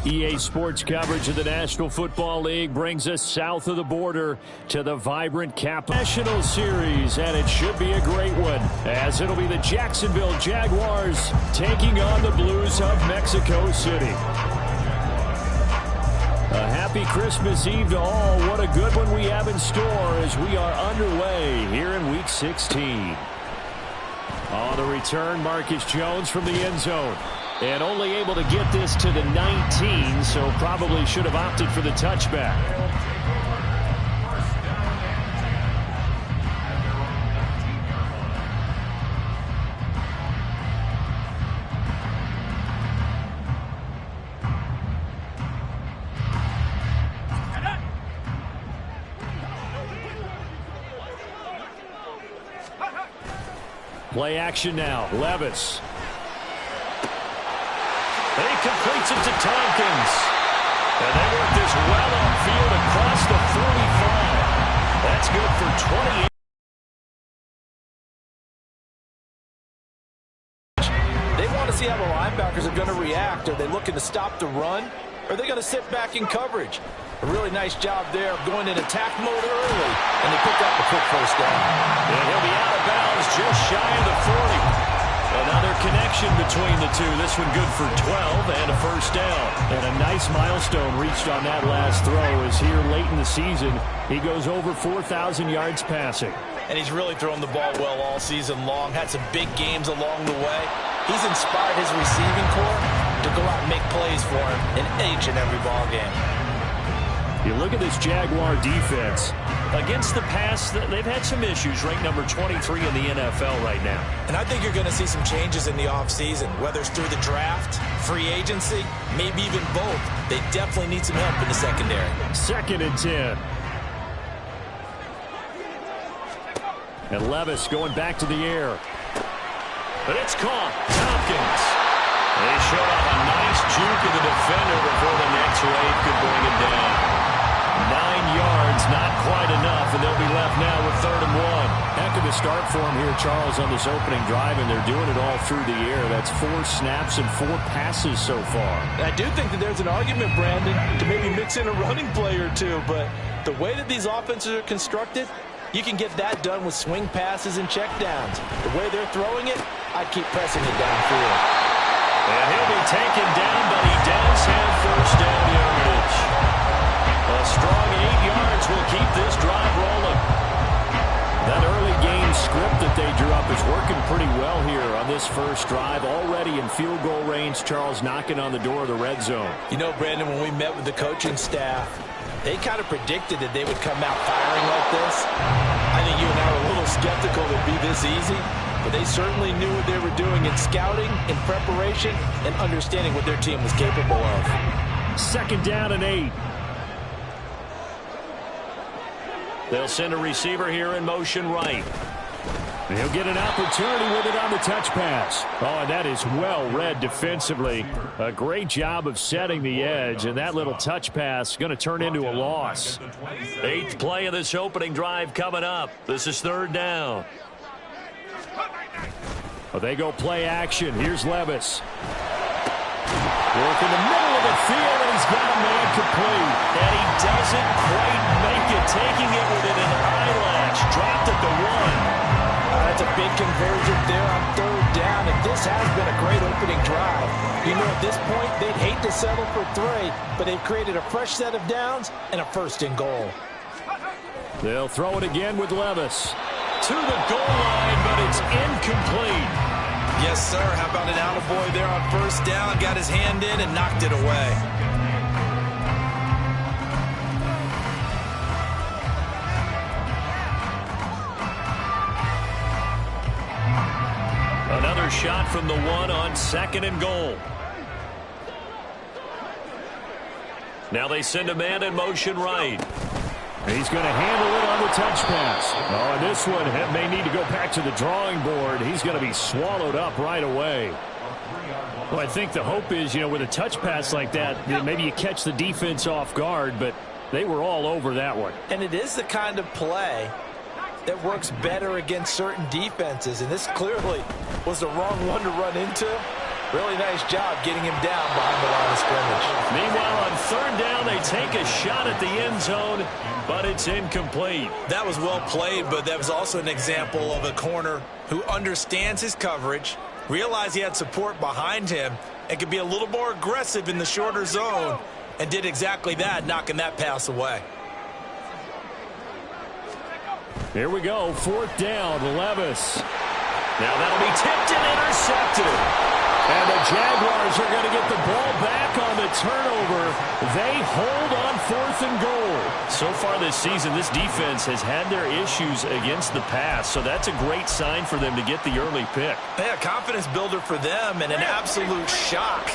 EA Sports coverage of the National Football League brings us south of the border to the vibrant National Series, and it should be a great one, as it'll be the Jacksonville Jaguars taking on the Blues of Mexico City. A happy Christmas Eve to all. What a good one we have in store as we are underway here in Week 16. On the return, Marcus Jones from the end zone. And only able to get this to the 19, so probably should have opted for the touchback. Play action now. Levis. He completes it to Tompkins. And they work this well upfield across the 45. That's good for 28. They want to see how the linebackers are going to react. Are they looking to stop the run? Or are they going to sit back in coverage? A really nice job there of going in attack mode early. And they pick up a quick first down. And he'll be out of bounds just shy of the 40. Another connection between the two. This one good for 12 and a first down. And a nice milestone reached on that last throw as here late in the season, he goes over 4,000 yards passing. And he's really thrown the ball well all season long. Had some big games along the way. He's inspired his receiving corps to go out and make plays for him in each and every ball game. You look at this Jaguar defense. Against the pass, they've had some issues, ranked number 23 in the NFL right now. And I think you're going to see some changes in the offseason, whether it's through the draft, free agency, maybe even both. They definitely need some help in the secondary. 2nd and 10. And Levis going back to the air. But it's caught. Tompkins. They showed off a nice juke of the defender before the next wave could bring it down. 9 yards, not quite enough, and they'll be left now with 3rd and 1. Heck of a start for him here, Charles, on this opening drive, and they're doing it all through the air. That's 4 snaps and 4 passes so far. I do think that there's an argument, Brandon, to maybe mix in a running play or two, but the way that these offenses are constructed, you can get that done with swing passes and checkdowns. The way they're throwing it, I'd keep pressing it downfield. And he'll be taken down, but he does have first down yardage. A strong 8 yards will keep this drive rolling. That early game script that they drew up is working pretty well here on this first drive. Already in field goal range, Charles knocking on the door of the red zone. You know, Brandon, when we met with the coaching staff, they kind of predicted that they would come out firing like this. I think you and I were a little skeptical it would be this easy, but they certainly knew what they were doing in scouting, in preparation, and understanding what their team was capable of. 2nd down and 8. They'll send a receiver here in motion right. And he'll get an opportunity with it on the touch pass. Oh, and that is well read defensively. A great job of setting the edge, and that little touch pass going to turn into a loss. 8th play of this opening drive coming up. This is 3rd down. Well, they go play action. Here's Levis. Work in the middle of the field, and he's got a man complete. And he doesn't quite make it, taking it within an eyelash. Dropped at the 1. That's a big conversion there on 3rd down, and this has been a great opening drive. You know, at this point, they'd hate to settle for 3, but they've created a fresh set of downs and a 1st and goal. They'll throw it again with Levis. To the goal line, but it's incomplete. Yes, sir. How about an attaboy there on 1st down? Got his hand in and knocked it away. Another shot from the 1 on 2nd and goal. Now they send a man in motion right. He's going to handle it on the touch pass. Oh, and this one may need to go back to the drawing board. He's going to be swallowed up right away. Well, I think the hope is, you know, with a touch pass like that, maybe you catch the defense off guard, but they were all over that one. And it is the kind of play that works better against certain defenses, and this clearly was the wrong one to run into. Really nice job getting him down behind the line of scrimmage. Meanwhile, on third down, they take a shot at the end zone, but it's incomplete. That was well played, but that was also an example of a corner who understands his coverage, realized he had support behind him, and could be a little more aggressive in the shorter zone, and did exactly that, knocking that pass away. Here we go, fourth down, Levis. Now that'll be tipped and intercepted. And the Jaguars are going to get the ball back on the turnover. They hold on fourth and goal. So far this season, this defense has had their issues against the pass, so that's a great sign for them to get the early pick. Yeah, confidence builder for them and an absolute shock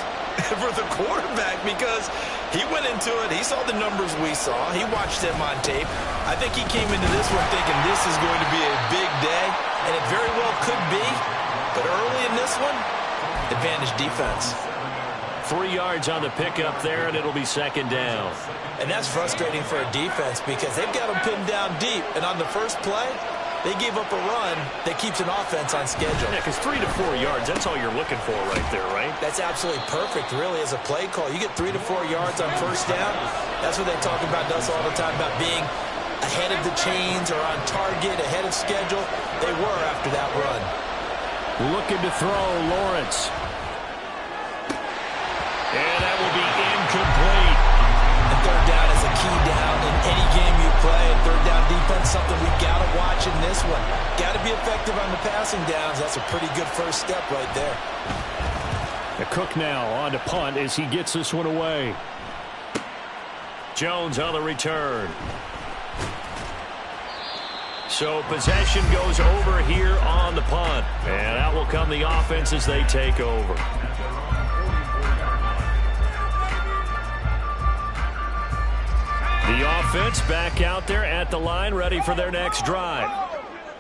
for the quarterback because he went into it. He saw the numbers we saw. He watched them on tape. I think he came into this one thinking this is going to be a big day, and it very well could be. But early in this one, advantage defense. 3 yards on the pickup there, and it'll be second down. And that's frustrating for a defense because they've got them pinned down deep. And on the first play, they gave up a run that keeps an offense on schedule. Yeah, because 3 to 4 yards, that's all you're looking for right there, right? That's absolutely perfect, really, as a play call. You get 3 to 4 yards on first down. That's what they talk about us all the time, about being ahead of the chains or on target, ahead of schedule. They were after that run. Looking to throw, Lawrence. And that will be incomplete. And third down is a key down in any game you play. And third down defense, something we got to watch in this one. Got to be effective on the passing downs. That's a pretty good first step right there. The Cook now on to punt as he gets this one away. Jones on the return. So possession goes over here on the punt. And out will come the offense as they take over. The offense back out there at the line, ready for their next drive.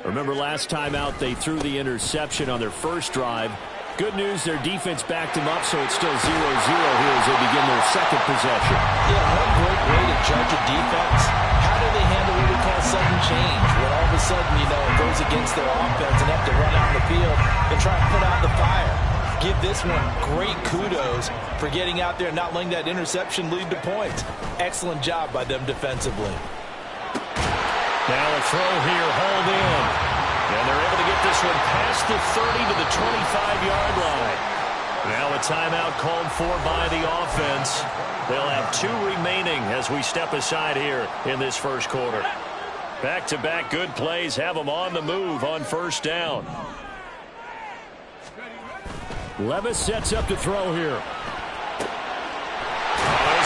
Remember last time out they threw the interception on their first drive. Good news, their defense backed them up, so it's still 0-0 here as they begin their second possession. Yeah, one great way to judge a defense. How do they handle what we call sudden change? When all of a sudden, you know, it goes against their offense and have to run out the field and try to put out the fire. Give this one great kudos for getting out there and not letting that interception lead to points. Excellent job by them defensively. Now a throw here, hauled in. And they're able to get this one past the 30 to the 25-yard line. Now a timeout called for by the offense. They'll have 2 remaining as we step aside here in this first quarter. Back-to-back good plays have them on the move on first down. Levis sets up to throw here. There's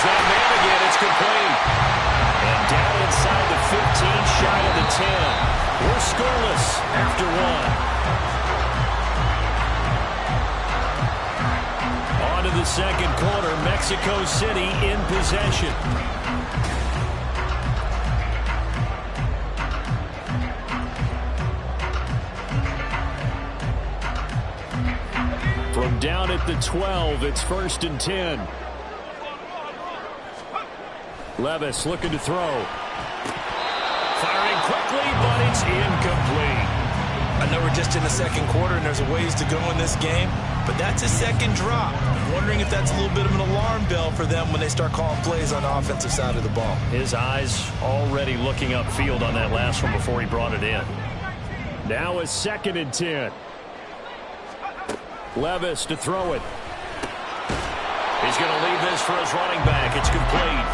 that man again. It's complete. And down inside the 15, shy of the 10. We're scoreless after 1. On to the second quarter. Mexico City in possession. From down at the 12, it's 1st and 10. Levis looking to throw. Firing quickly, but it's incomplete. I know we're just in the second quarter and there's a ways to go in this game, but that's a second drop. I'm wondering if that's a little bit of an alarm bell for them when they start calling plays on the offensive side of the ball. His eyes already looking upfield on that last one before he brought it in. Now a 2nd and 10. Levis to throw it. He's going to leave this for his running back. It's complete.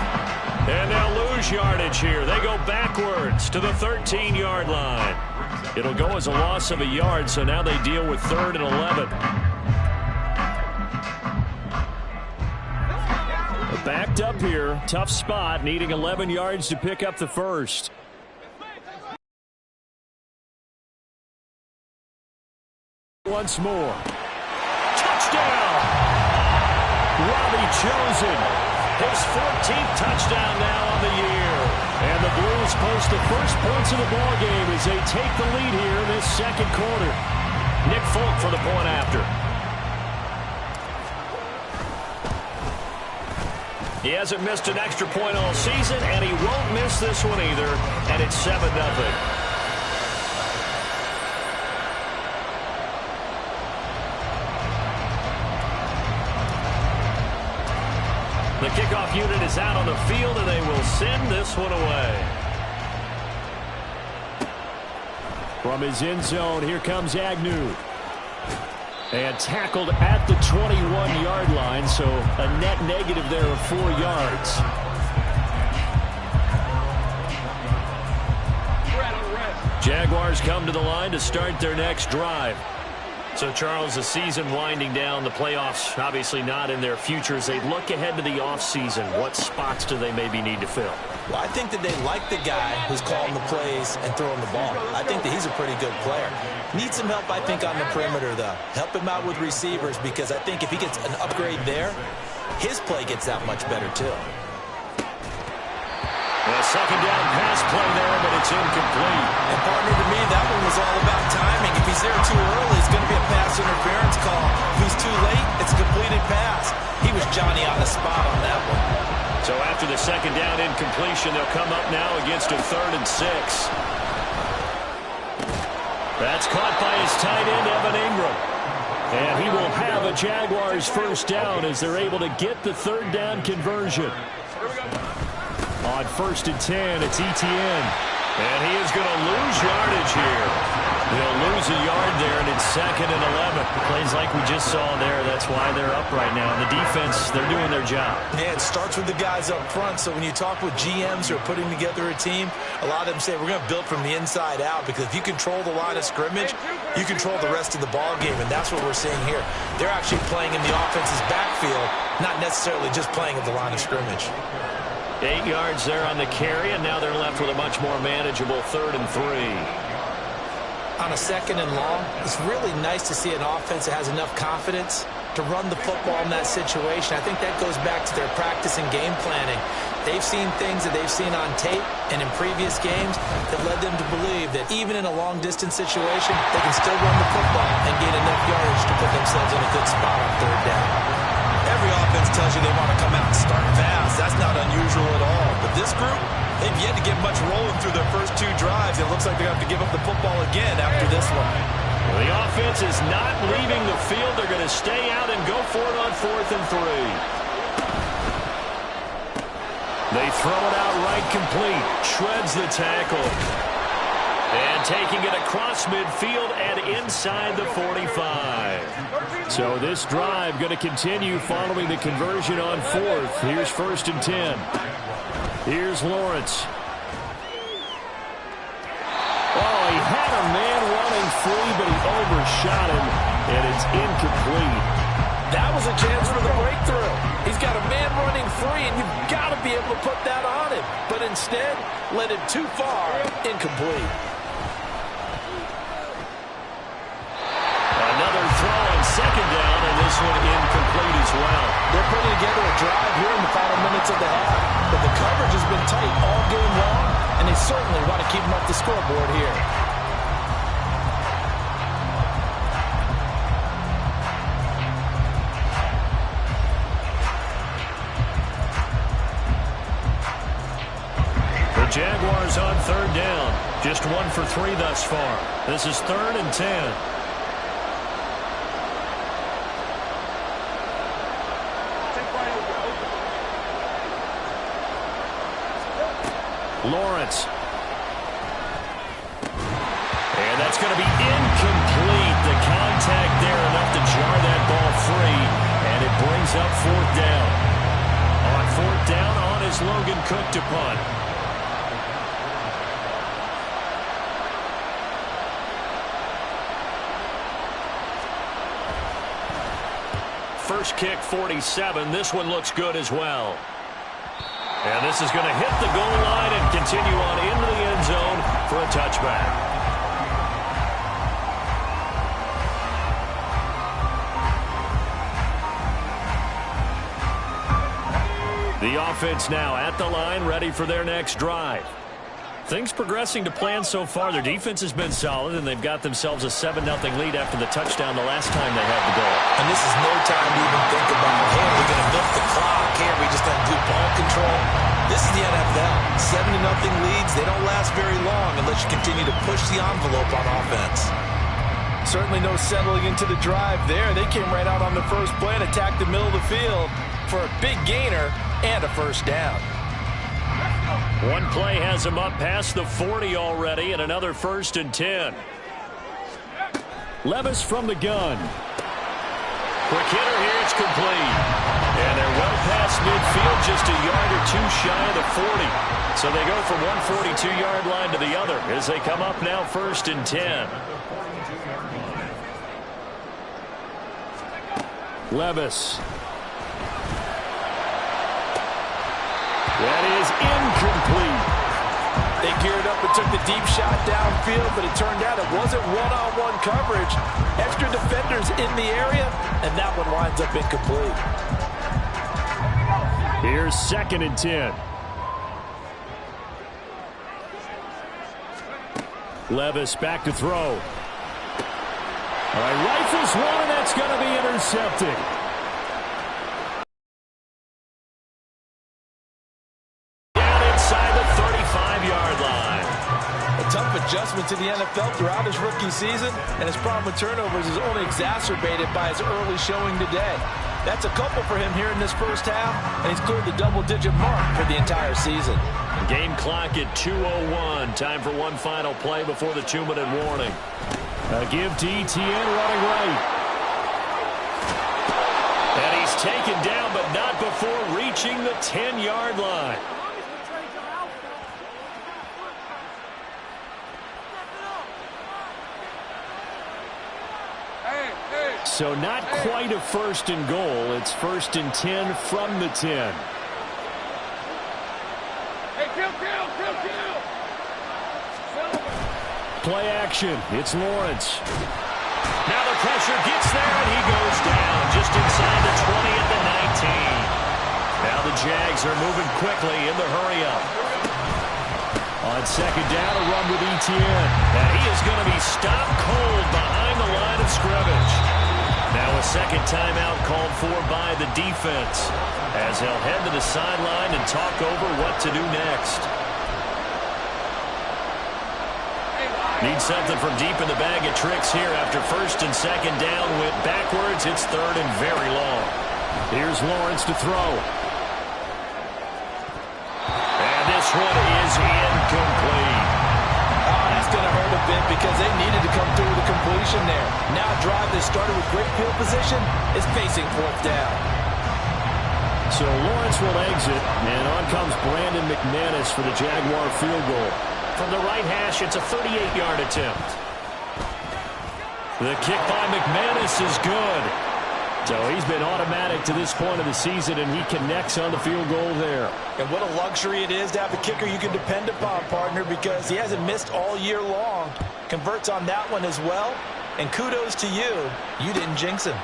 And they'll lose yardage here. They go backwards to the 13-yard line. It'll go as a loss of a yard, so now they deal with 3rd and 11. Backed up here. Tough spot, needing 11 yards to pick up the first. Once more. Touchdown! Robbie Chosen. His 14th touchdown now on the year. And the Blues post the first points of the ball game as they take the lead here in this second quarter. Nick Folk for the point after. He hasn't missed an extra point all season, and he won't miss this one either. And it's 7-0. The kickoff unit is out on the field, and they will send this one away. From his end zone, here comes Agnew. And tackled at the 21-yard line, so a net negative there of 4 yards. Jaguars come to the line to start their next drive. So, Charles, the season winding down, the playoffs obviously not in their future. As they look ahead to the offseason, what spots do they maybe need to fill? Well, I think that they like the guy who's calling the plays and throwing the ball. I think that he's a pretty good player. Needs some help, I think, on the perimeter, though. Help him out with receivers, because I think if he gets an upgrade there, his play gets that much better, too. A second down pass play there, but it's incomplete. And, partner, to me, that one was all about timing. If he's there too early, it's going to be a pass interference call. If he's too late, it's a completed pass. He was Johnny on the spot on that one. So after the second down incompletion, they'll come up now against a 3rd and 6. That's caught by his tight end, Evan Ingram. And he will have a Jaguars first down as they're able to get the 3rd down conversion. On 1st and 10, it's Etienne. And he is going to lose yardage here. He'll lose a yard there, and it's 2nd and 11. Plays like we just saw there. That's why they're up right now. And the defense, they're doing their job. Yeah, it starts with the guys up front. So when you talk with GMs who are putting together a team, a lot of them say we're going to build from the inside out, because if you control the line of scrimmage, you control the rest of the ball game, and that's what we're seeing here. They're actually playing in the offense's backfield, not necessarily just playing at the line of scrimmage. 8 yards there on the carry, and now they're left with a much more manageable 3rd and 3. On a 2nd and long, it's really nice to see an offense that has enough confidence to run the football in that situation. I think that goes back to their practice and game planning. They've seen things that they've seen on tape and in previous games that led them to believe that even in a long-distance situation, they can still run the football and gain enough yardage to put themselves in a good spot on 3rd down. Every offense tells you they want to come out and start fast. That's not unusual at all. But this group, they've yet to get much rolling through their first 2 drives. It looks like they're going to have to give up the football again after this one. Well, the offense is not leaving the field. They're going to stay out and go for it on 4th and 3. They throw it out right complete. Shreds the tackle. And taking it across midfield and inside the 45. So this drive going to continue following the conversion on 4th. Here's 1st and 10. Here's Lawrence. Oh, he had a man running free, but he overshot him, and it's incomplete. That was a chance for the breakthrough. He's got a man running free, and you've got to be able to put that on him. But instead, led it too far, incomplete. Another throw on 2nd down, and this one incomplete as well. They're putting together a drive here in the final minutes of the half, but the coverage has been tight all game long, and they certainly want to keep them up the scoreboard here. The Jaguars on 3rd down. Just 1 for 3 thus far. This is 3rd and 10. Lawrence. And that's going to be incomplete. The contact there enough to jar that ball free, and it brings up 4th down. On 4th down, on is Logan Cook to punt. First kick, 47. This one looks good as well. And this is going to hit the goal line and continue on into the end zone for a touchback. The offense now at the line, ready for their next drive. Things progressing to plan so far. Their defense has been solid, and they've got themselves a 7-0 lead after the touchdown the last time they had the ball. And this is no time to even think about, hey, are we going to milk the clock? Hey, are we just going to do ball control? This is the NFL. 7-0 leads, they don't last very long unless you continue to push the envelope on offense. Certainly no settling into the drive there. They came right out on the first play and attacked the middle of the field for a big gainer and a first down. One play has him up past the 40 already, and another 1st and 10. Levis from the gun. Quick hitter here, it's complete. And they're well past midfield, just a yard or two shy of the 40. So they go from one 42-yard line to the other as they come up now 1st and 10. Levis. That is incomplete. They geared up and took the deep shot downfield, but it turned out it wasn't one-on-one coverage. Extra defenders in the area, and that one winds up incomplete. Here's 2nd and 10. Levis back to throw. All right, rifles one, and that's going to be intercepted. Adjustment to the NFL throughout his rookie season, and his problem with turnovers is only exacerbated by his early showing today. That's a couple for him here in this first half, and he's cleared the double-digit mark for the entire season. Game clock at 2:01. Time for one final play before the 2-minute warning. A give to ETN running right. And he's taken down, but not before reaching the 10-yard line. So not quite a 1st and goal. It's 1st and 10 from the 10. Hey, kill. Play action. It's Lawrence. Now the pressure gets there, and he goes down just inside the 20 at the 19. Now the Jags are moving quickly in the hurry-up. On 2nd down, a run with ETN. And he is going to be stopped cold behind the line of scrimmage. Now a 2nd timeout called for by the defense as they'll head to the sideline and talk over what to do next. Need something from deep in the bag of tricks here after 1st and 2nd down. Went backwards. It's 3rd and very long. Here's Lawrence to throw. And this one is incomplete. That's going to hurt a bit because they needed to come through with a completion there. Now a drive that started with great field position is facing 4th down. So Lawrence will exit, and on comes Brandon McManus for the Jaguar field goal. From the right hash, it's a 38-yard attempt. The kick by McManus is good. So he's been automatic to this point of the season, and he connects on the field goal there. And what a luxury it is to have a kicker you can depend upon, partner, because he hasn't missed all year long. Converts on that one as well. And kudos to you. You didn't jinx him.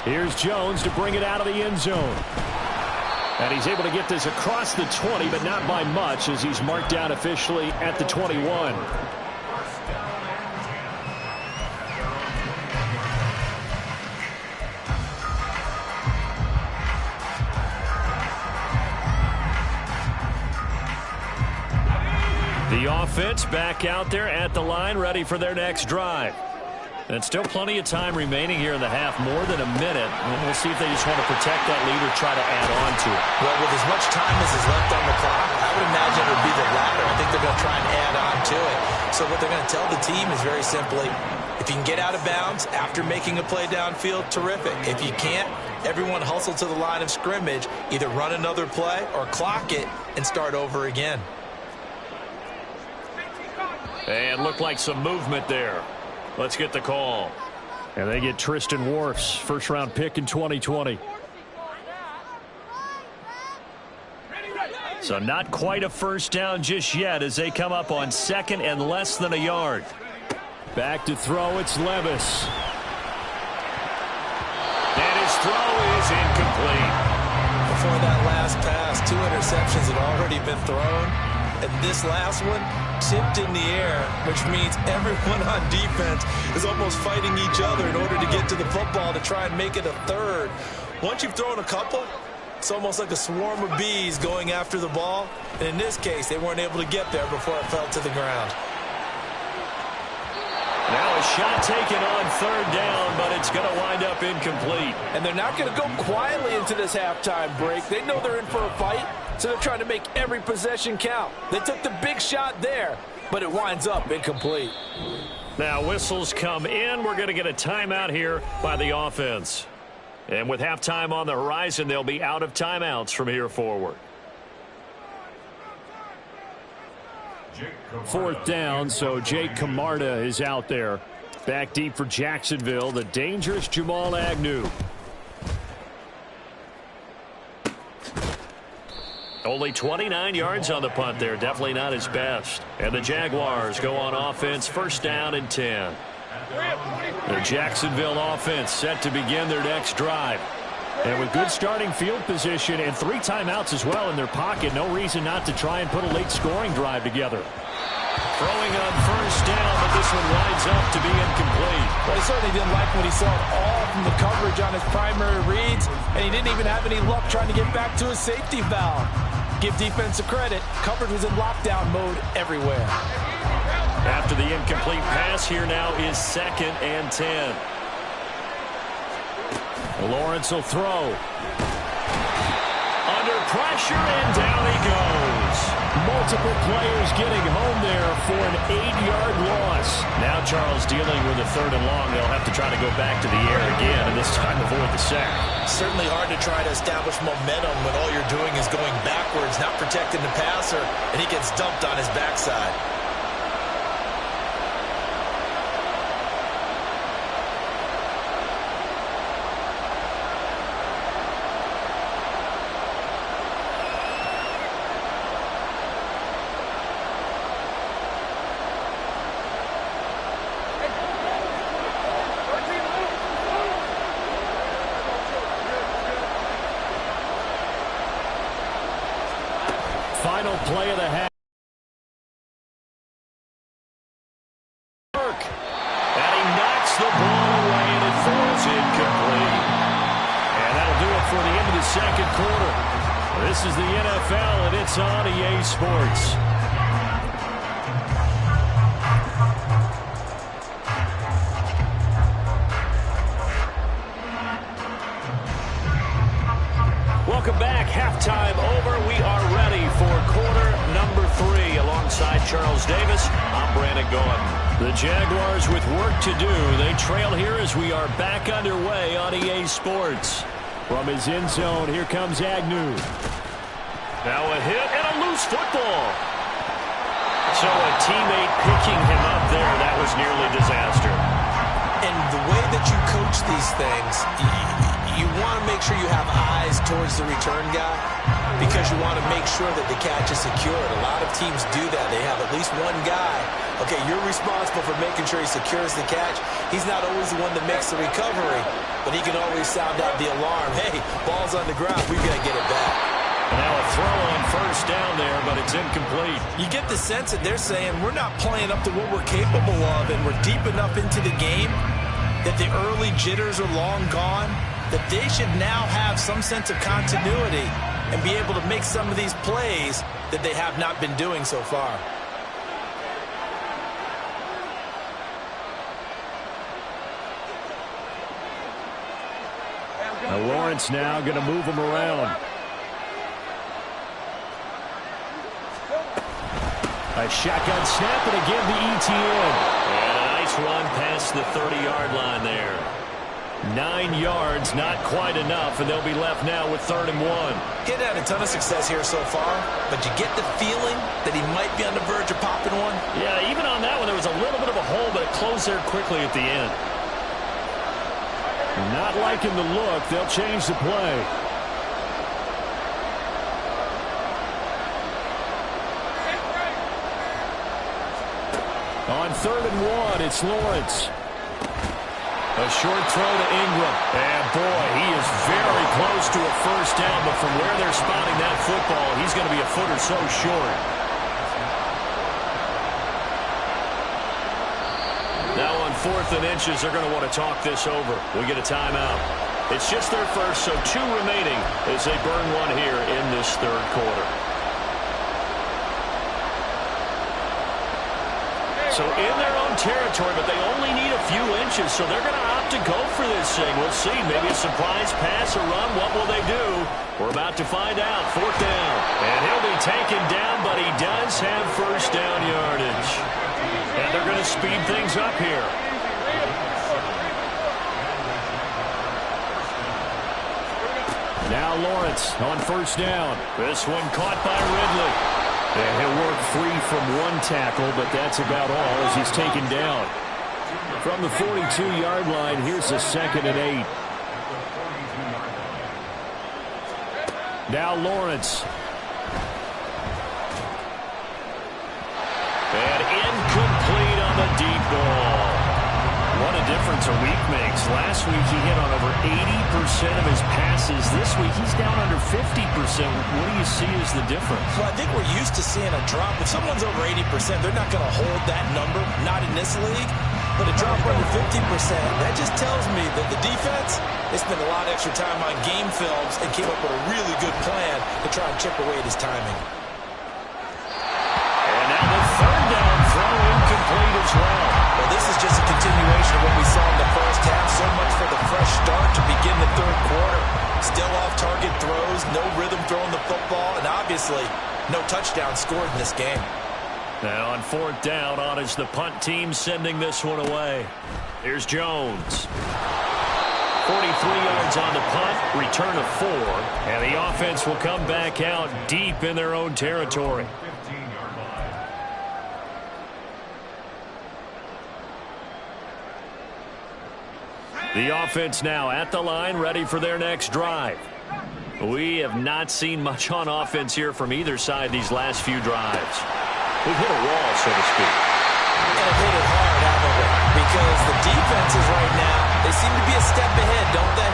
Here's Jones to bring it out of the end zone. And he's able to get this across the 20, but not by much, as he's marked down officially at the 21. The offense back out there at the line, ready for their next drive. And still plenty of time remaining here in the half, more than a minute. And we'll see if they just want to protect that lead or try to add on to it. Well, with as much time as is left on the clock, I would imagine it would be the latter. I think they're going to try and add on to it. So what they're going to tell the team is very simply, if you can get out of bounds after making a play downfield, terrific. If you can't, everyone hustle to the line of scrimmage, either run another play or clock it and start over again. And looked like some movement there. Let's get the call. And they get Tristan Wirfs, first-round pick in 2020. So not quite a first down just yet as they come up on 2nd and less than a yard. Back to throw, it's Levis. And his throw is incomplete. Before that last pass, 2 interceptions had already been thrown. And this last one tipped in the air, which means everyone on defense is almost fighting each other in order to get to the football to try and make it a third. Once you've thrown a couple, it's almost like a swarm of bees going after the ball. And in this case, they weren't able to get there before it fell to the ground. Now a shot taken on third down, but it's going to wind up incomplete. And they're not going to go quietly into this halftime break. They know they're in for a fight, so they're trying to make every possession count. They took the big shot there, but it winds up incomplete. Now whistles come in. We're going to get a timeout here by the offense. And with halftime on the horizon, they'll be out of timeouts from here forward. Fourth down, so Jake Camarda is out there. Back deep for Jacksonville, the dangerous Jamal Agnew. Only 29 yards on the punt there. Definitely not his best. And the Jaguars go on offense, first down and 10. The Jacksonville offense set to begin their next drive. And with good starting field position and 3 timeouts as well in their pocket, no reason not to try and put a late scoring drive together. Throwing on first down, but this one winds up to be incomplete. Well, he certainly didn't like what he saw at all from the coverage on his primary reads, and he didn't even have any luck trying to get back to his safety valve. Give defense a credit. Coverage was in lockdown mode everywhere. After the incomplete pass, here now is second and 10. Lawrence will throw. Under pressure, and down he goes. Multiple players getting home there for an 8-yard loss. Now Charles dealing with a third and long. They'll have to try to go back to the air again, and this time avoid the sack. Certainly hard to try to establish momentum when all you're doing is going backwards, not protecting the passer, and he gets dumped on his backside. Final play of the half. And he knocks the ball away, and it falls incomplete. And that'll do it for the end of the second quarter. This is the NFL, and it's on EA Sports. Welcome back. Halftime over. We are ready for quarter number 3. Alongside Charles Davis, I'm Brandon Gaudin. The Jaguars with work to do. They trail here as we are back underway on EA Sports. From his end zone, here comes Agnew. Now a hit and a loose football. So a teammate picking him up there. That was nearly disaster. And the way that you coach these things, you want to make sure you have eyes towards the return guy because you want to make sure that the catch is secured. A lot of teams do that. They have at least one guy. Okay, you're responsible for making sure he secures the catch. He's not always the one that makes the recovery, but he can always sound out the alarm. Hey, ball's on the ground. We've got to get it back. Now a throw on first down there, but it's incomplete. You get the sense that they're saying we're not playing up to what we're capable of, and we're deep enough into the game that the early jitters are long gone, that they should now have some sense of continuity and be able to make some of these plays that they have not been doing so far. Now Lawrence now going to move him around. A shotgun snap, and again the ETN. And a nice run past the 30-yard line there. 9 yards, not quite enough, and they'll be left now with 3rd and 1. He's had a ton of success here so far, but you get the feeling that he might be on the verge of popping one. Yeah, even on that one, there was a little bit of a hole, but it closed there quickly at the end. Not liking the look. They'll change the play. On 3rd and 1, it's Lawrence. A short throw to Ingram. And boy, he is very close to a first down, but from where they're spotting that football, he's going to be a foot or so short. Now on 4th and inches, they're going to want to talk this over. We get a timeout. It's just their first, so 2 remaining as they burn one here in this 3rd quarter. So in their own territory, but they only need a few inches, so they're going to opt to go for this thing. We'll see. Maybe a surprise pass or run. What will they do? We're about to find out. 4th down. And he'll be taken down, but he does have first down yardage. And they're going to speed things up here. Now Lawrence on 1st down. This one caught by Ridley. And he'll work free from one tackle, but that's about all as he's taken down. From the 42-yard line, here's a 2nd and 8. Now Lawrence. And incomplete on the deep ball. What a difference a week makes. Last week he hit on over 80% of his passes. This week he's down under 50%. What do you see as the difference? Well, I think we're used to seeing a drop. If someone's over 80%, they're not going to hold that number, not in this league. But a drop under 50%, that just tells me that the defense, they spent a lot of extra time on game films and came up with a really good plan to try and chip away at his timing. And now the 3rd down throw incomplete as well. Well, this is just a continuation of what we saw in the first half. So much for the fresh start to begin the 3rd quarter. Still off-target throws, no rhythm throwing the football, and obviously no touchdown scored in this game. Now on 4th down, on is the punt team sending this one away. Here's Jones. 43 yards on the punt, return of 4, and the offense will come back out deep in their own territory. The offense now at the line, ready for their next drive. We have not seen much on offense here from either side these last few drives. We've hit a wall, so to speak. And have hit it hard, haven't we? Because the defenses right now, they seem to be a step ahead, don't they?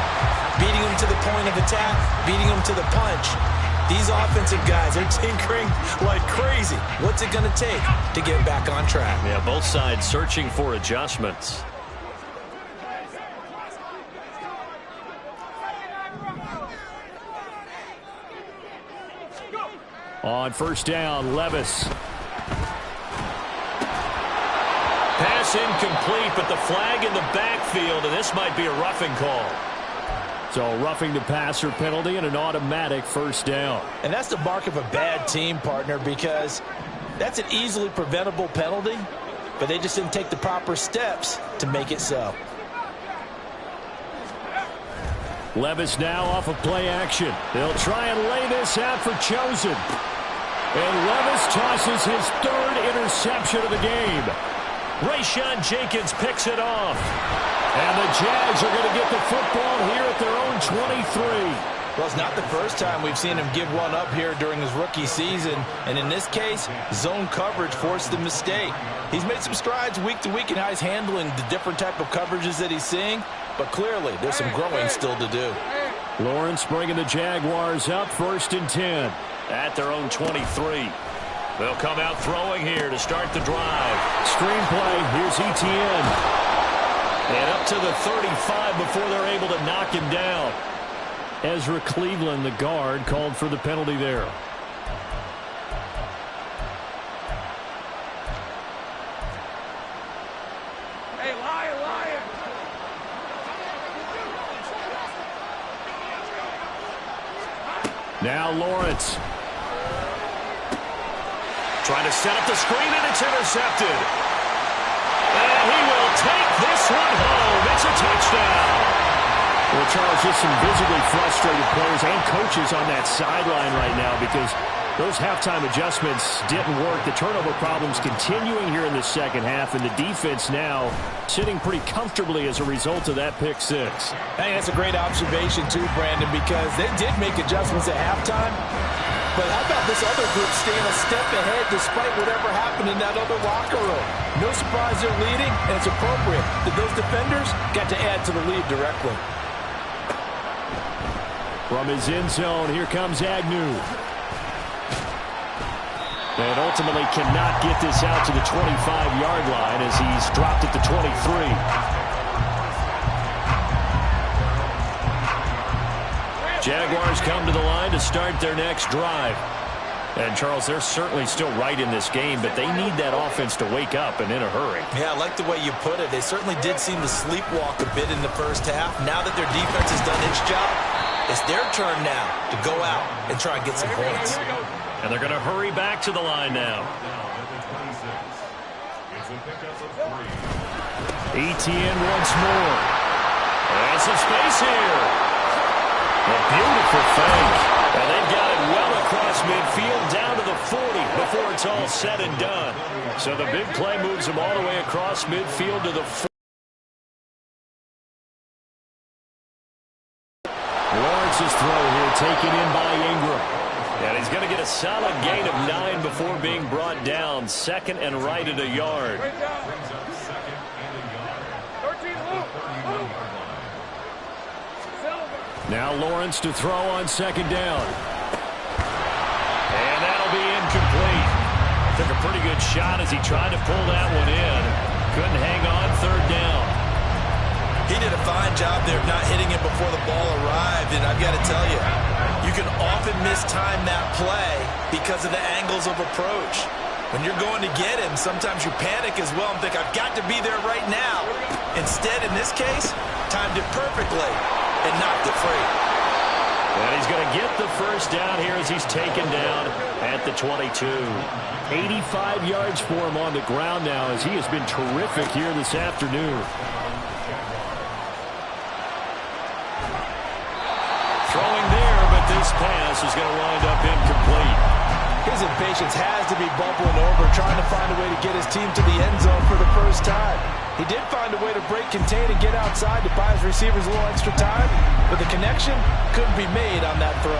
Beating them to the point of attack, beating them to the punch. These offensive guys are tinkering like crazy. What's it going to take to get back on track? Yeah, both sides searching for adjustments. On 1st down, Levis. Pass incomplete, but the flag in the backfield, and this might be a roughing call. So roughing the passer penalty and an automatic 1st down. And that's the mark of a bad team, partner, because that's an easily preventable penalty, but they just didn't take the proper steps to make it so. Levis now off of play action. They'll try and lay this out for Chosen. And Levis tosses his 3rd interception of the game. Rayshawn Jenkins picks it off. And the Jags are going to get the football here at their own 23. Well, it's not the first time we've seen him give one up here during his rookie season. And in this case, zone coverage forced the mistake. He's made some strides week to week in how he's handling the different type of coverages that he's seeing. But clearly, there's some growing still to do. Lawrence bringing the Jaguars up 1st and 10 at their own 23. They'll come out throwing here to start the drive. Screenplay, here's Etienne. And up to the 35 before they're able to knock him down. Ezra Cleveland, the guard, called for the penalty there. Hey, lion, lion. Now Lawrence. Trying to set up the screen, and it's intercepted. And he will take this one home. It's a touchdown. Well, Charles, just some visibly frustrated players and coaches on that sideline right now because those halftime adjustments didn't work. The turnover problems continuing here in the 2nd half, and the defense now sitting pretty comfortably as a result of that pick 6. Hey, that's a great observation too, Brandon, because they did make adjustments at halftime. But how about this other group staying a step ahead despite whatever happened in that other locker room? No surprise they're leading, and it's appropriate that those defenders got to add to the lead directly. From his end zone, here comes Agnew. And ultimately cannot get this out to the 25-yard line as he's dropped at the 23. Jaguars come to the line to start their next drive. And, Charles, they're certainly still right in this game, but they need that offense to wake up and in a hurry. Yeah, I like the way you put it. They certainly did seem to sleepwalk a bit in the first half. Now that their defense has done its job, it's their turn now to go out and try and get some points. And they're going to hurry back to the line now. Etienne once more. And some space here. A beautiful fake. And they've got it well across midfield down to the 40 before it's all said and done. So the big play moves them all the way across midfield to the 40. Lawrence's throw here taken in by Ingram. And he's going to get a solid gain of 9 before being brought down. Second and right at a yard. Now Lawrence to throw on second down. And that'll be incomplete. Took a pretty good shot as he tried to pull that one in. Couldn't hang on third down. He did a fine job there of not hitting it before the ball arrived. And I've got to tell you, you can often mistime that play because of the angles of approach. When you're going to get him, sometimes you panic as well and think, I've got to be there right now. Instead, in this case, timed it perfectly and knocked it free. And he's going to get the first down here as he's taken down at the 22. 85 yards for him on the ground now as he has been terrific here this afternoon. Throwing there, but this pass is going to wind up incomplete. His impatience has to be bubbling over, trying to find a way to get his team to the end zone for the first time. He did find a way to break, contain, and get outside to buy his receivers a little extra time, but the connection couldn't be made on that throw.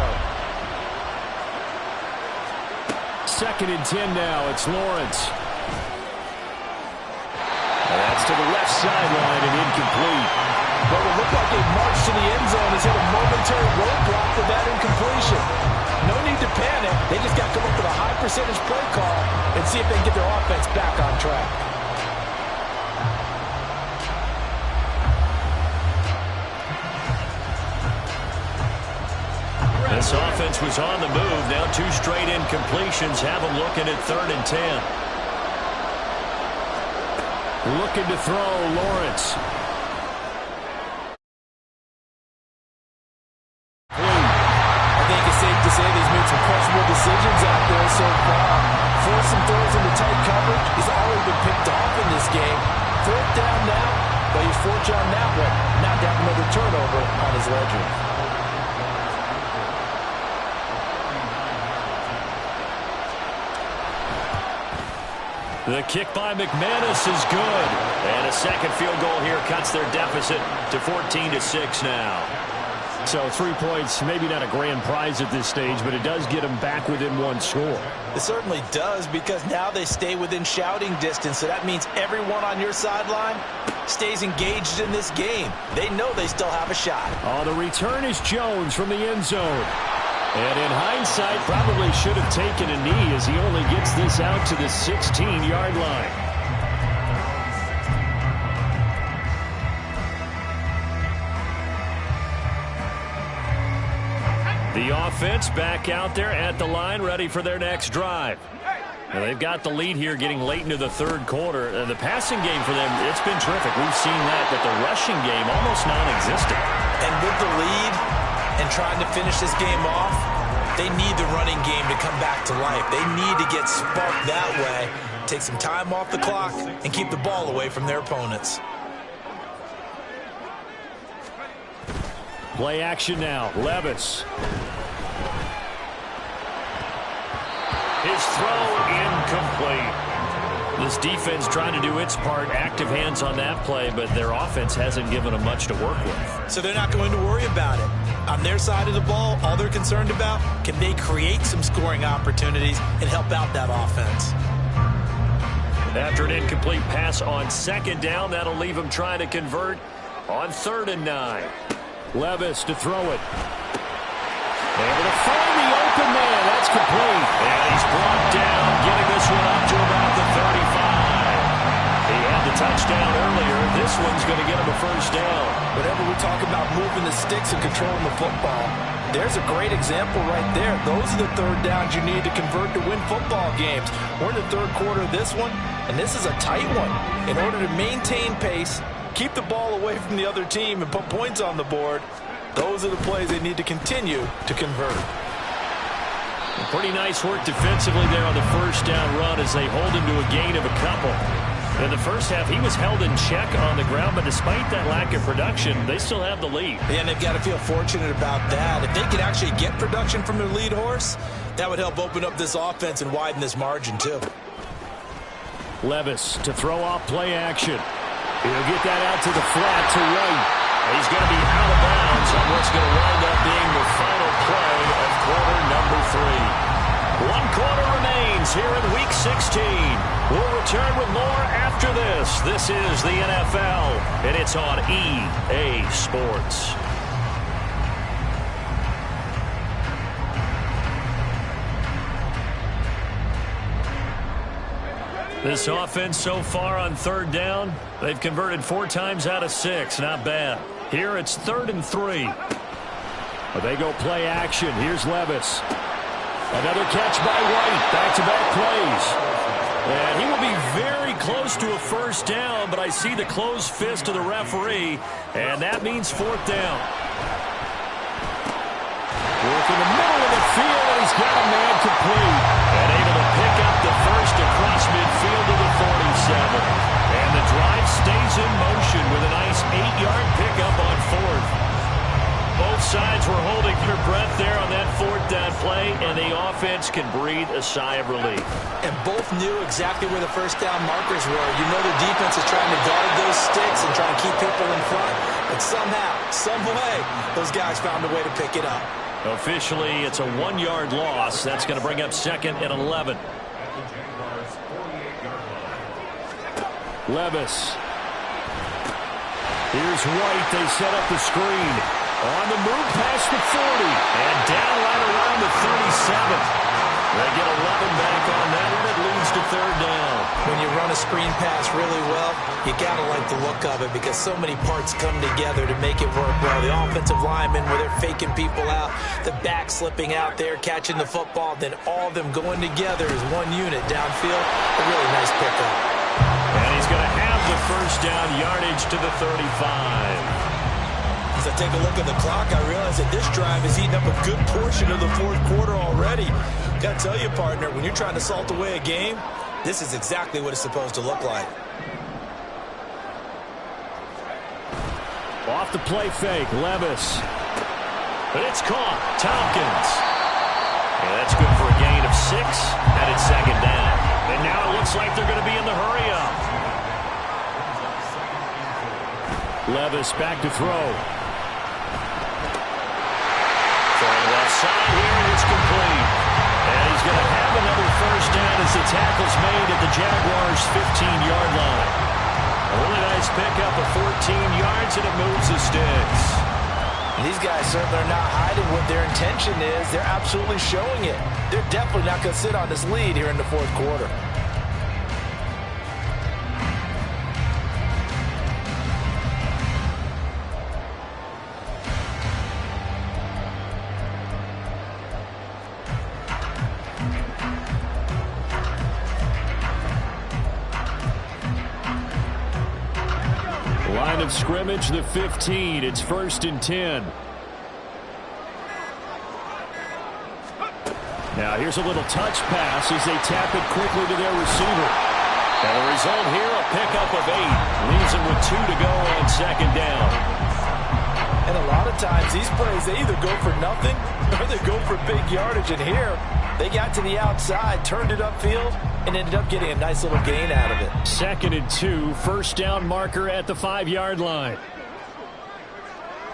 Second and 10 now. It's Lawrence. And that's to the left sideline and incomplete. What will look like a march to the end zone has hit a momentary roadblock with that incompletion. No need to panic. They just got to come up with a high percentage play call and see if they can get their offense back on track. This offense was on the move. Now 2 straight incompletions have them looking at 3rd and 10. Looking to throw, Lawrence. I think it's safe to say he's made some questionable decisions out there so far. Forced some throws into tight coverage. He's already been picked off in this game. 4th down now, but he's fortunate on that one. Not to have another turnover on his ledger. The kick by McManus is good. And a second field goal here cuts their deficit to 14-6 now. So 3 points, maybe not a grand prize at this stage, but it does get them back within 1 score. It certainly does, because now they stay within shouting distance. So that means everyone on your sideline stays engaged in this game. They know they still have a shot. Oh, the return is Jones from the end zone. And in hindsight, probably should have taken a knee as he only gets this out to the 16-yard line. The offense back out there at the line, ready for their next drive. Now they've got the lead here getting late into the 3rd quarter. The passing game for them, it's been terrific. We've seen that, but the rushing game almost non-existent. And with the lead and trying to finish this game off, they need the running game to come back to life. They need to get sparked that way, take some time off the clock, and keep the ball away from their opponents. Play action now. Levis. His throw incomplete. This defense trying to do its part. Active hands on that play, but their offense hasn't given them much to work with. So they're not going to worry about it. On their side of the ball, all they're concerned about, can they create some scoring opportunities and help out that offense? After an incomplete pass on second down, that'll leave them trying to convert on 3rd and 9. Levis to throw it. Able to find the open man. That's complete. And he's brought down, getting this one up to about the 35. He had to touchdown earlier. This one's going to get him a first down. Whenever we talk about moving the sticks and controlling the football, there's a great example right there. Those are the third downs you need to convert to win football games. We're in the third quarter of this one, and this is a tight one. In order to maintain pace, keep the ball away from the other team, and put points on the board, those are the plays they need to continue to convert. Pretty nice work defensively there on the first down run as they hold him to a gain of a couple. In the first half, he was held in check on the ground, but despite that lack of production, they still have the lead. And they've got to feel fortunate about that. If they could actually get production from their lead horse, that would help open up this offense and widen this margin too. Levis to throw off play action. He'll get that out to the flat to right. He's going to be out of bounds on what's going to wind up being the final play of quarter number 3. 1 quarter remains here in Week 16. We'll return with more after this. This is the NFL, and it's on EA Sports. This offense so far on third down, they've converted 4 times out of 6. Not bad. Here it's 3rd and 3. But they go play action. Here's Levis. Another catch by White. Back-to-back plays. And he will be very close to a first down, but I see the closed fist of the referee, and that means 4th down. Work in the middle of the field, and he's got a man complete. And able to pick up the first across midfield to the 47. And the drive stays in motion with a nice 8-yard pickup on 4th. Both sides were holding their breath there on that 4th down play, and the offense can breathe a sigh of relief. And both knew exactly where the first down markers were. You know the defense is trying to guard those sticks and trying to keep people in front. But somehow, some way, those guys found a way to pick it up. Officially, it's a 1-yard loss. That's going to bring up 2nd and 11. Levis. Here's White. They set up the screen. On the move past the 40. And down right around the 37. They get 11 back on that, and it leads to 3rd down. When you run a screen pass really well, you got to like the look of it because so many parts come together to make it work well. The offensive linemen, where they're faking people out, the back slipping out there, catching the football, then all of them going together as one unit downfield. A really nice pickup. And he's going to have the first down yardage to the 35. As I take a look at the clock, I realize that this drive has eaten up a good portion of the 4th quarter already. Got to tell you, partner, when you're trying to salt away a game, this is exactly what it's supposed to look like. Off the play fake, Levis. But it's caught. Tompkins. Yeah, that's good for a gain of 6, and it's 2nd down. And now it looks like they're going to be in the hurry-up. Levis back to throw. Throwing left side here, it's complete. And he's going to have another first down as the tackle's made at the Jaguars' 15-yard line. A really nice pickup of 14 yards, and it moves the sticks. And these guys certainly are not hiding what their intention is. They're absolutely showing it. They're definitely not going to sit on this lead here in the 4th quarter. Line of scrimmage, the 15. It's 1st and 10. Now here's a little touch pass as they tap it quickly to their receiver. And the result here, a pickup of 8. Leaves them with 2 to go on 2nd down. And a lot of times these plays, they either go for nothing or they go for big yardage. And here, they got to the outside, turned it upfield, and ended up getting a nice little gain out of it. 2nd and 2, first down marker at the 5-yard line.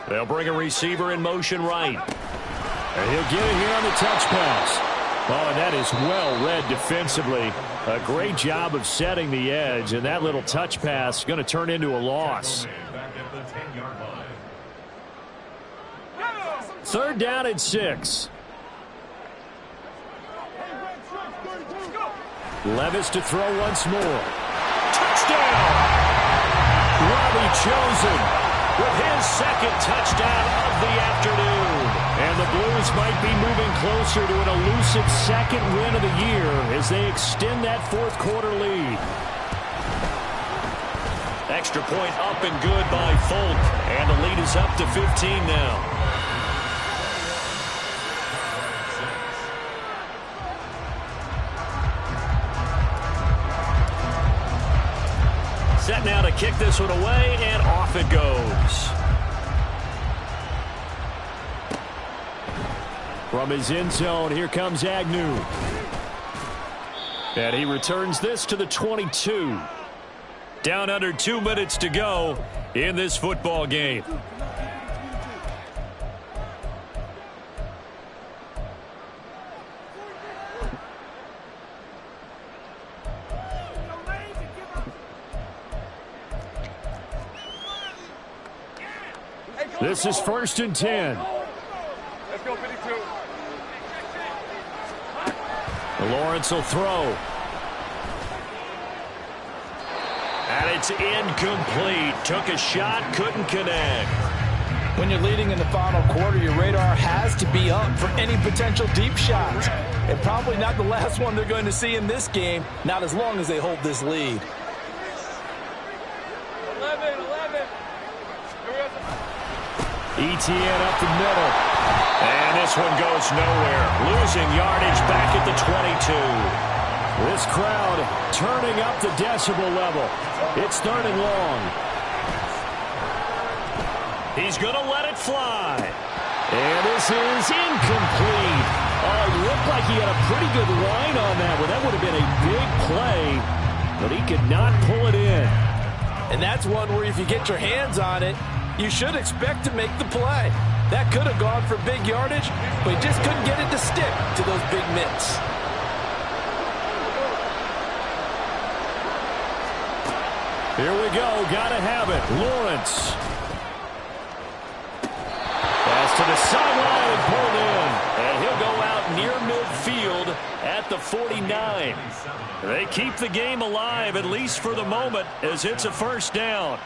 They'll bring a receiver in motion right. And he'll get it here on the touch pass. Oh, and that is well read defensively. A great job of setting the edge, and that little touch pass is going to turn into a loss. 3rd down and 6. Levis to throw once more. Touchdown! will be chosen with his second touchdown of the afternoon. And the Blues might be moving closer to an elusive second win of the year as they extend that fourth quarter lead. Extra point up and good by Folk. And the lead is up to 15 now. Set now to kick this one away, and off it goes. From his end zone, here comes Agnew. And he returns this to the 22. Down under 2 minutes to go in this football game. This is 1st and 10. Let's go, 52. Lawrence will throw. And it's incomplete. Took a shot, couldn't connect. When you're leading in the final quarter, your radar has to be up for any potential deep shots. And probably not the last one they're going to see in this game, not as long as they hold this lead. 11. ETN up the middle. And this one goes nowhere. Losing yardage back at the 22. This crowd turning up the decibel level. It's 3rd and long. He's going to let it fly. And this is incomplete. Oh, it looked like he had a pretty good line on that one. That would have been a big play, but he could not pull it in. And that's one where if you get your hands on it, you should expect to make the play. That could have gone for big yardage, but he just couldn't get it to stick to those big mitts. Here we go. Gotta have it. Lawrence. Pass to the sideline and pulled in. And he'll go out near midfield at the 49. They keep the game alive, at least for the moment, as it's a 1st down.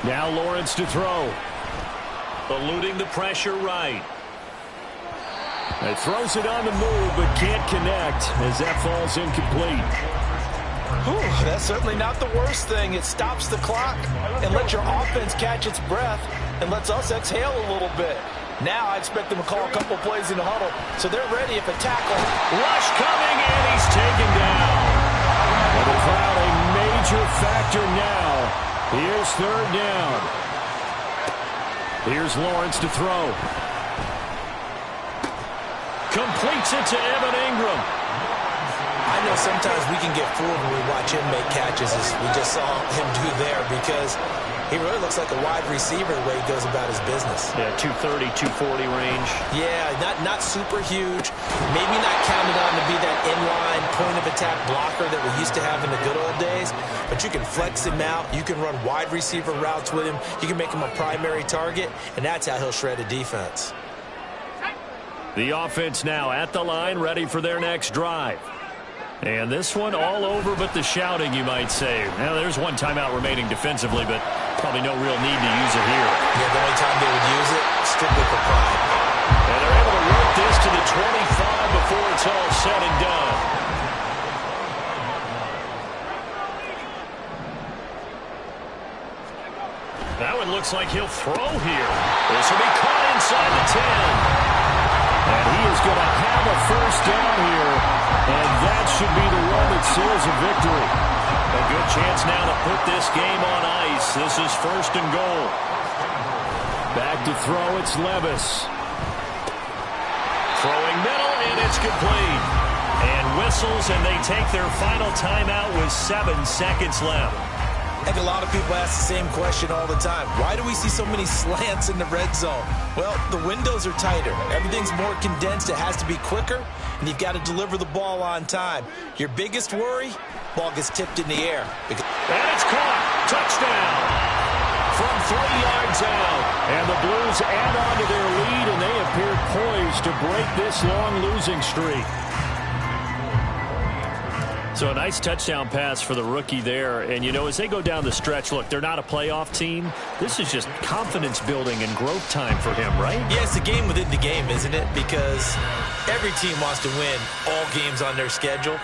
Now Lawrence to throw. Eluding the pressure right. He throws it on the move, but can't connect as that falls incomplete. Whew, that's certainly not the worst thing. It stops the clock and lets your offense catch its breath and lets us exhale a little bit. Now I expect them to call a couple plays in the huddle, so they're ready if a tackle. Rush coming, and he's taken down. And the crowd a major factor now. Here's 3rd down. Here's Lawrence to throw. Completes it to Evan Ingram. I know sometimes we can get fooled when we watch him make catches, as we just saw him do there, because he really looks like a wide receiver the way he goes about his business. Yeah, 230, 240 range. Yeah, not super huge. Maybe not counted on to be that inline point-of-attack blocker that we used to have in the good old days. But you can flex him out. You can run wide receiver routes with him. You can make him a primary target, and that's how he'll shred a defense. The offense now at the line, ready for their next drive. And this one all over but the shouting, you might say. Now, there's one timeout remaining defensively, but probably no real need to use it here. Yeah, the only time they would use it, strictly for pride. And they're able to work this to the 25 before it's all said and done. That one looks like he'll throw here. This will be caught inside the 10. And he is going to have a 1st down here. And that should be the one that seals a victory. A good chance now to put this game on ice. This is 1st and goal. Back to throw, it's Levis. Throwing middle, and it's complete. And whistles, and they take their final timeout with 7 seconds left. I think a lot of people ask the same question all the time. Why do we see so many slants in the red zone? Well, the windows are tighter. Everything's more condensed. It has to be quicker, and you've got to deliver the ball on time. Your biggest worry, ball gets tipped in the air. And it's caught. Touchdown from 3 yards out. And the Blues add on to their lead, and they appear poised to break this long losing streak. So a nice touchdown pass for the rookie there. And, you know, as they go down the stretch, look, they're not a playoff team. This is just confidence building and growth time for him, right? Yeah, it's a game within the game, isn't it? Because every team wants to win all games on their schedule.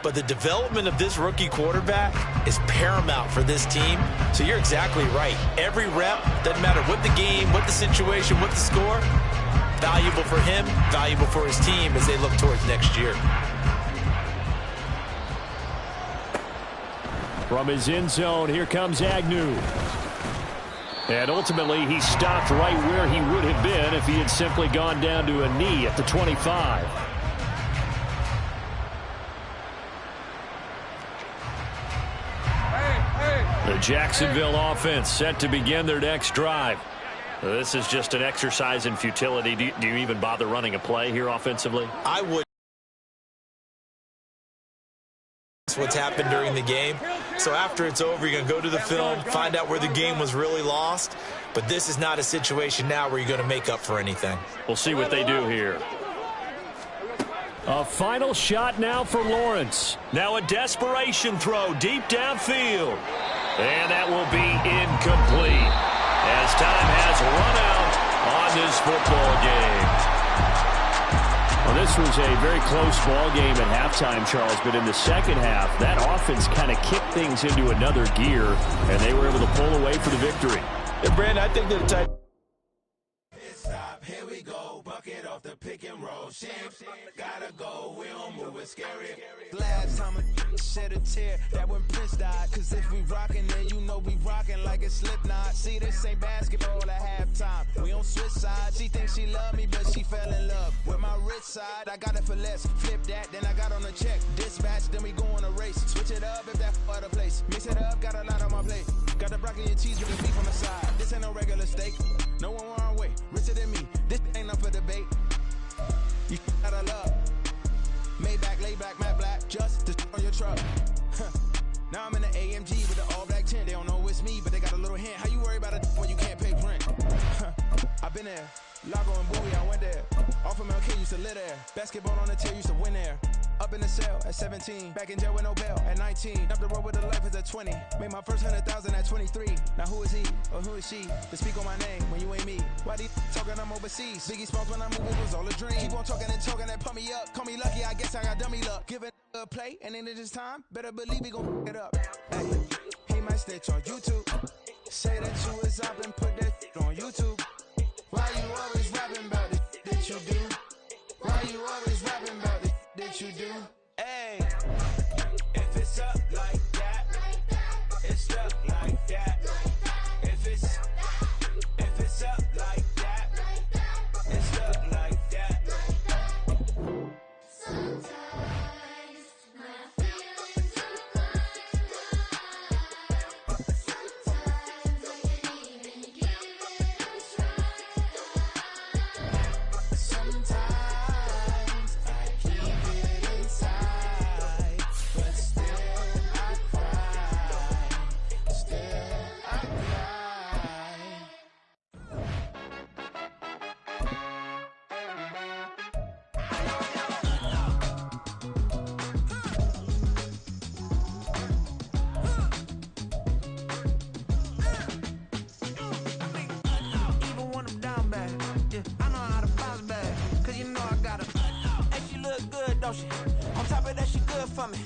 But the development of this rookie quarterback is paramount for this team. So you're exactly right. Every rep, doesn't matter what the game, what the situation, what the score, valuable for him, valuable for his team as they look towards next year. From his end zone, here comes Agnew. And ultimately, he stopped right where he would have been if he had simply gone down to a knee at the 25. The Jacksonville offense set to begin their next drive. This is just an exercise in futility. Do you even bother running a play here offensively? I would. That's what's happened during the game. So after it's over, you're going to go to the film, find out where the game was really lost. But this is not a situation now where you're going to make up for anything. We'll see what they do here. A final shot now for Lawrence. Now a desperation throw deep downfield. And that will be incomplete as time has run out on this football game. Well, this was a very close ball game at halftime, Charles, but in the second half, that offense kind of kicked things into another gear, and they were able to pull away for the victory. And Brandon, I think that the Here we go, bucket off the pick and roll. Gotta go, we don't move it scary. Last time a shed a tear, that when Prince died. Cause if we rockin', then you know we rockin' like a Slipknot. See, this ain't basketball at halftime. We on switch sides. She thinks she love me, but she fell in love with my rich side. I got it for less. Flip that, then I got on a check. Dispatch, then we go on a race. Switch it up if that other place. Mix it up, got a lot on my plate. Got the broccoli and cheese with the beef on the side. This ain't no regular steak. No one wrong way. Richer than me. This ain't up for debate. You gotta love. Maybach, lay back, matte black, just to on your truck. Now I'm in the AMG with the all black tint. They don't know it's me, but they got a little hint. How you worry about it when you can't pay rent? I've been there. Lago and Bowie, I went there. Off of MLK, used to live there. Basketball on the tier, used to win there. Up in the cell at 17. Back in jail with no bail at 19. Up the road with the life as a 20. Made my first 100,000 at 23. Now who is he or who is she to speak on my name when you ain't me? Why these talking I'm overseas? Biggie Smalls when I move, it was all a dream. Keep on talking and pump me up. Call me lucky, I guess I got dummy luck. Give it a play and then it's time. Better believe we gon' it up. Hey, he might snitch on YouTube. Say that you was up and put that on YouTube. Why you always rapping about the that you do? Why you always rapping about the that you do? Hey, if it's up like that, it's up like that. If it's up like that, it's up like that. Sometimes my feelings are blind. Sometimes I can't even give it a try. Sometimes I keep it inside, but still I cry. Still I cry. Even when I'm down bad, yeah, I know how to bounce back. Cause you know I got her. And she look good, don't she? On top of that, she good for me.